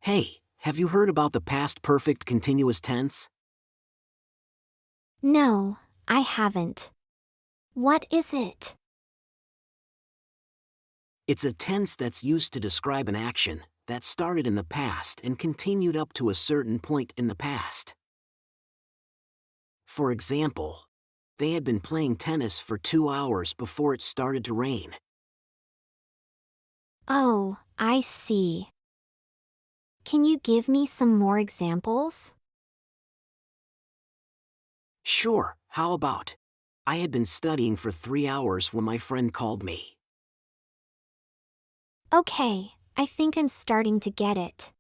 Hey, have you heard about the past perfect continuous tense? No, I haven't. What is it? It's a tense that's used to describe an action that started in the past and continued up to a certain point in the past. For example, they had been playing tennis for 2 hours before it started to rain. Oh, I see. Can you give me some more examples? Sure, how about? I had been studying for 3 hours when my friend called me. Okay, I think I'm starting to get it.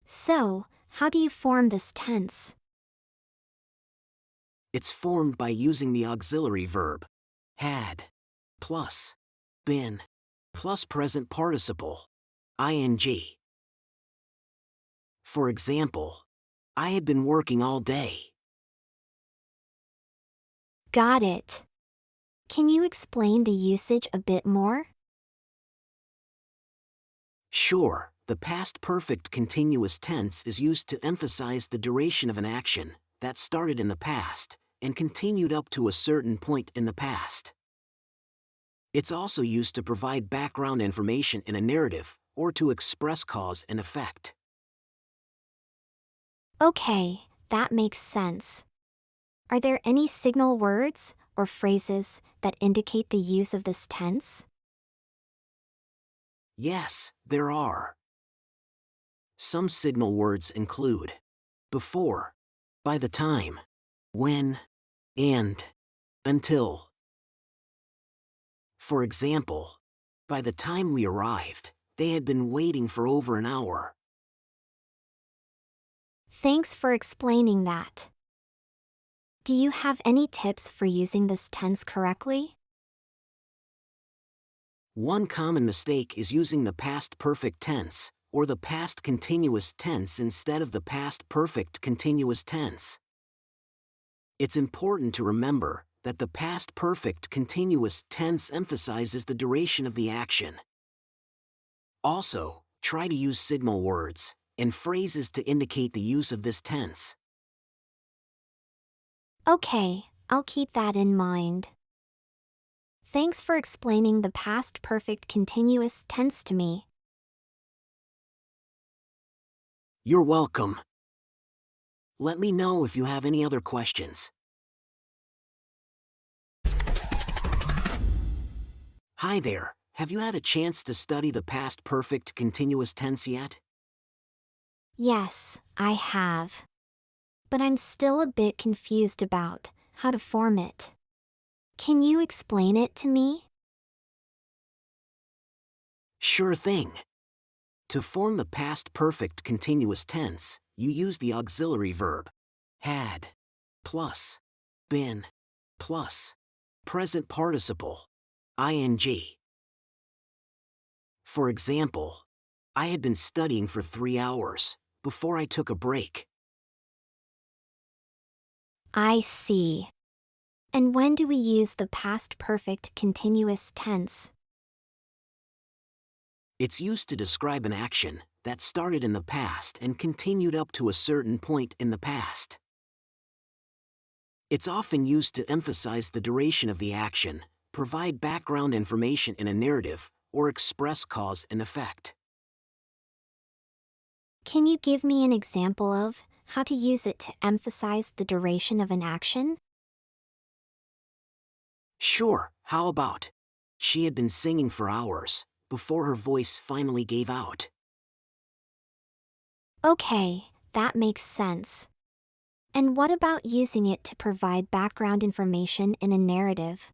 So, how do you form this tense? It's formed by using the auxiliary verb had plus been plus present participle ing. For example, I had been working all day. Got it. Can you explain the usage a bit more? Sure, the past perfect continuous tense is used to emphasize the duration of an action that started in the past and continued up to a certain point in the past. It's also used to provide background information in a narrative or to express cause and effect. Okay, that makes sense. Are there any signal words or phrases that indicate the use of this tense? Yes, there are. Some signal words include before, by the time, when, and until. For example, by the time we arrived, they had been waiting for over an hour. Thanks for explaining that. Do you have any tips for using this tense correctly? One common mistake is using the past perfect tense or the past continuous tense instead of the past perfect continuous tense. It's important to remember that the past perfect continuous tense emphasizes the duration of the action. Also, try to use signal words and phrases to indicate the use of this tense. Okay, I'll keep that in mind. Thanks for explaining the past perfect continuous tense to me. You're welcome. Let me know if you have any other questions. Hi there, have you had a chance to study the past perfect continuous tense yet? Yes, I have. But I'm still a bit confused about how to form it. Can you explain it to me? Sure thing. To form the past perfect continuous tense, you use the auxiliary verb had plus been plus present participle ing. For example, I had been studying for 3 hours before I took a break. I see. And when do we use the past perfect continuous tense? It's used to describe an action that started in the past and continued up to a certain point in the past. It's often used to emphasize the duration of the action, provide background information in a narrative, or express cause and effect. Can you give me an example of how to use it to emphasize the duration of an action? Sure, how about? She had been singing for hours before her voice finally gave out. Okay, that makes sense. And what about using it to provide background information in a narrative?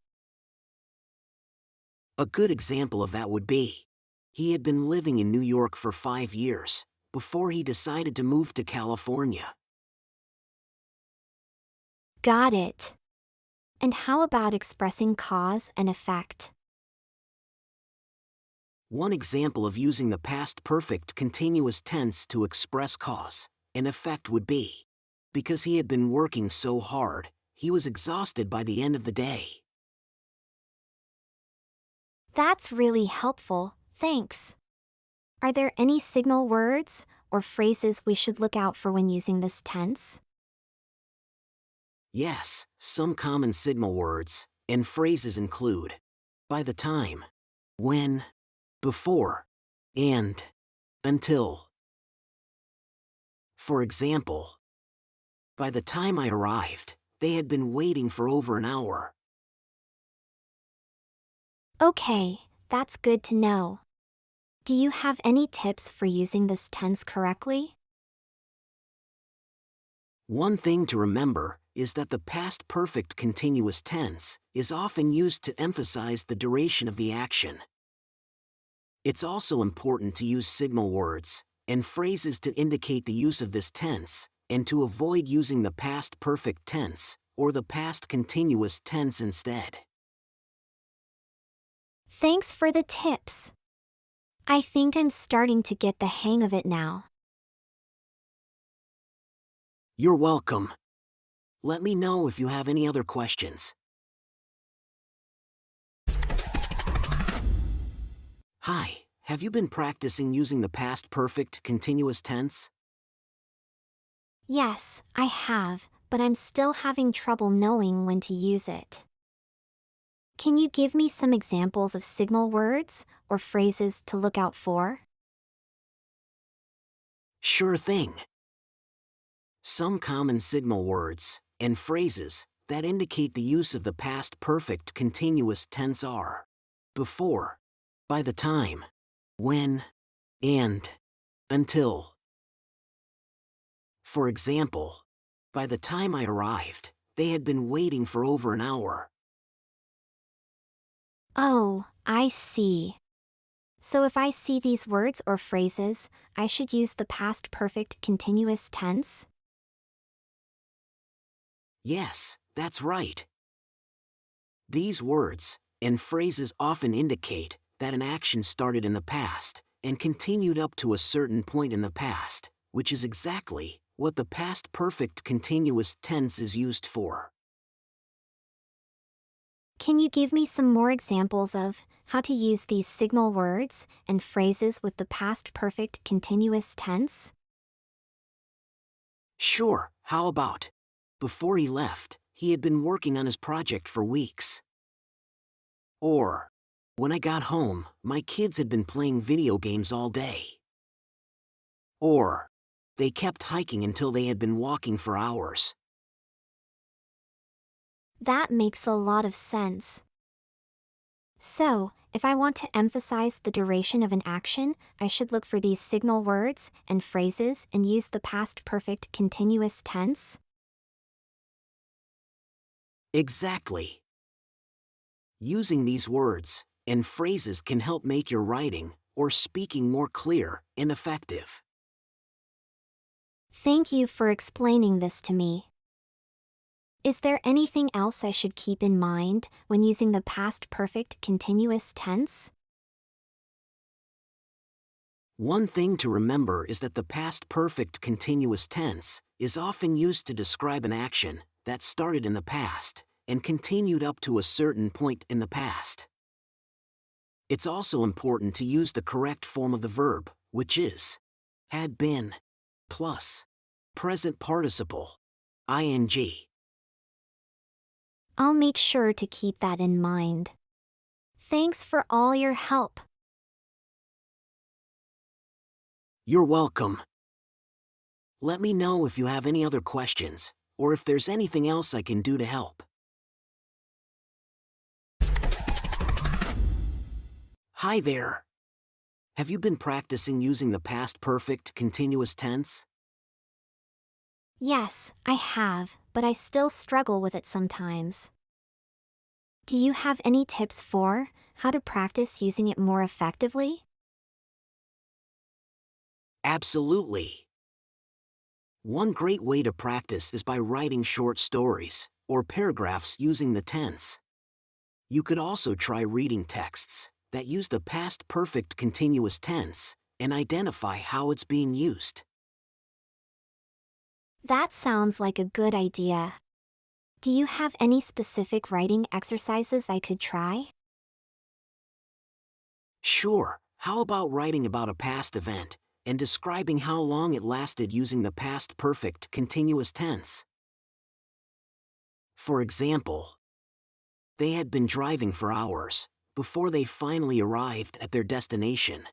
A good example of that would be he had been living in New York for 5 years before he decided to move to California. Got it. And how about expressing cause and effect? One example of using the past perfect continuous tense to express cause and effect would be because he had been working so hard, he was exhausted by the end of the day. That's really helpful, thanks. Are there any signal words or phrases we should look out for when using this tense? Yes, some common signal words and phrases include by the time, when, before, and until. For example, by the time I arrived, they had been waiting for over an hour. Okay, that's good to know. Do you have any tips for using this tense correctly? One thing to remember is that the past perfect continuous tense is often used to emphasize the duration of the action. It's also important to use signal words and phrases to indicate the use of this tense, and to avoid using the past perfect tense or the past continuous tense instead. Thanks for the tips. I think I'm starting to get the hang of it now. You're welcome. Let me know if you have any other questions. Hi, have you been practicing using the past perfect continuous tense? Yes, I have, but I'm still having trouble knowing when to use it. Can you give me some examples of signal words or phrases to look out for? Sure thing. Some common signal words and phrases that indicate the use of the past perfect continuous tense are before, by the time, when, and until. For example, by the time I arrived, they had been waiting for over an hour. Oh, I see. So if I see these words or phrases, I should use the past perfect continuous tense? Yes, that's right. These words and phrases often indicate that an action started in the past and continued up to a certain point in the past, which is exactly what the past perfect continuous tense is used for. Can you give me some more examples of how to use these signal words and phrases with the past perfect continuous tense? Sure, how about? Before he left, he had been working on his project for weeks. Or, when I got home, my kids had been playing video games all day. Or, they kept hiking until they had been walking for hours. That makes a lot of sense. So, if I want to emphasize the duration of an action, I should look for these signal words and phrases and use the past perfect continuous tense? Exactly. Using these words and phrases can help make your writing or speaking more clear and effective. Thank you for explaining this to me. Is there anything else I should keep in mind when using the past perfect continuous tense? One thing to remember is that the past perfect continuous tense is often used to describe an action that started in the past and continued up to a certain point in the past. It's also important to use the correct form of the verb, which is had been plus present participle, ing. I'll make sure to keep that in mind. Thanks for all your help. You're welcome. Let me know if you have any other questions, or if there's anything else I can do to help. Hi there. Have you been practicing using the past perfect continuous tense? Yes, I have, but I still struggle with it sometimes. Do you have any tips for how to practice using it more effectively? Absolutely. One great way to practice is by writing short stories or paragraphs using the tense. You could also try reading texts that use the past perfect continuous tense and identify how it's being used. That sounds like a good idea. Do you have any specific writing exercises I could try? Sure, How about writing about a past event and describing how long it lasted using the past perfect continuous tense? For example, they had been driving for hours before they finally arrived at their destination.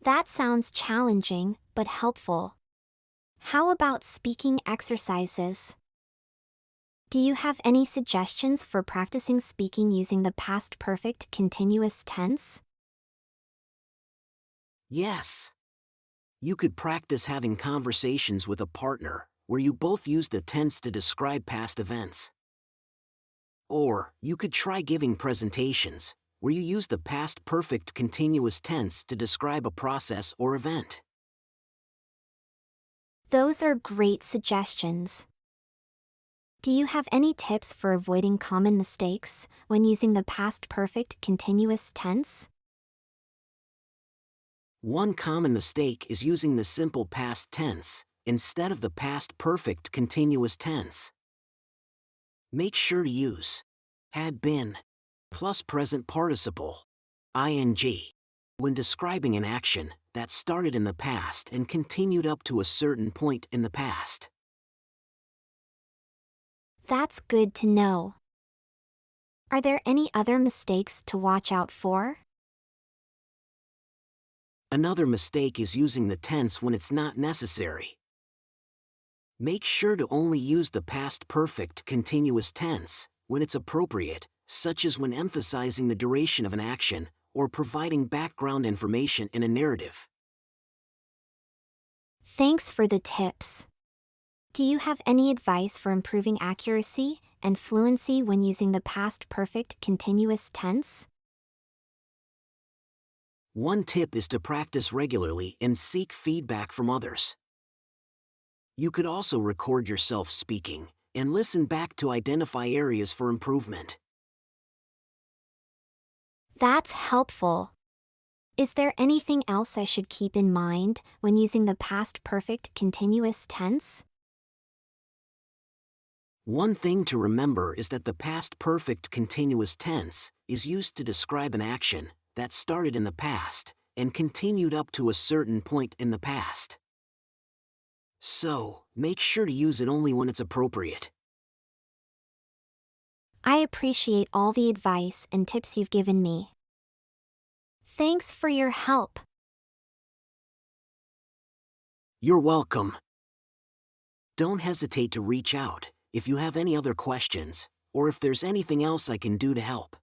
That sounds challenging, but helpful. How about speaking exercises? Do you have any suggestions for practicing speaking using the past perfect continuous tense? Yes. You could practice having conversations with a partner where you both use the tense to describe past events. Or, you could try giving presentations where you use the past perfect continuous tense to describe a process or event. Those are great suggestions. Do you have any tips for avoiding common mistakes when using the past perfect continuous tense? One common mistake is using the simple past tense instead of the past perfect continuous tense. Make sure to use had been plus present participle, ing, when describing an action that started in the past and continued up to a certain point in the past. That's good to know. Are there any other mistakes to watch out for? Another mistake is using the tense when it's not necessary. Make sure to only use the past perfect continuous tense when it's appropriate, such as when emphasizing the duration of an action or providing background information in a narrative. Thanks for the tips. Do you have any advice for improving accuracy and fluency when using the past perfect continuous tense? One tip is to practice regularly and seek feedback from others. You could also record yourself speaking and listen back to identify areas for improvement. That's helpful. Is there anything else I should keep in mind when using the past perfect continuous tense? One thing to remember is that the past perfect continuous tense is used to describe an action that started in the past and continued up to a certain point in the past. So, make sure to use it only when it's appropriate. I appreciate all the advice and tips you've given me. Thanks for your help. You're welcome. Don't hesitate to reach out if you have any other questions, or if there's anything else I can do to help.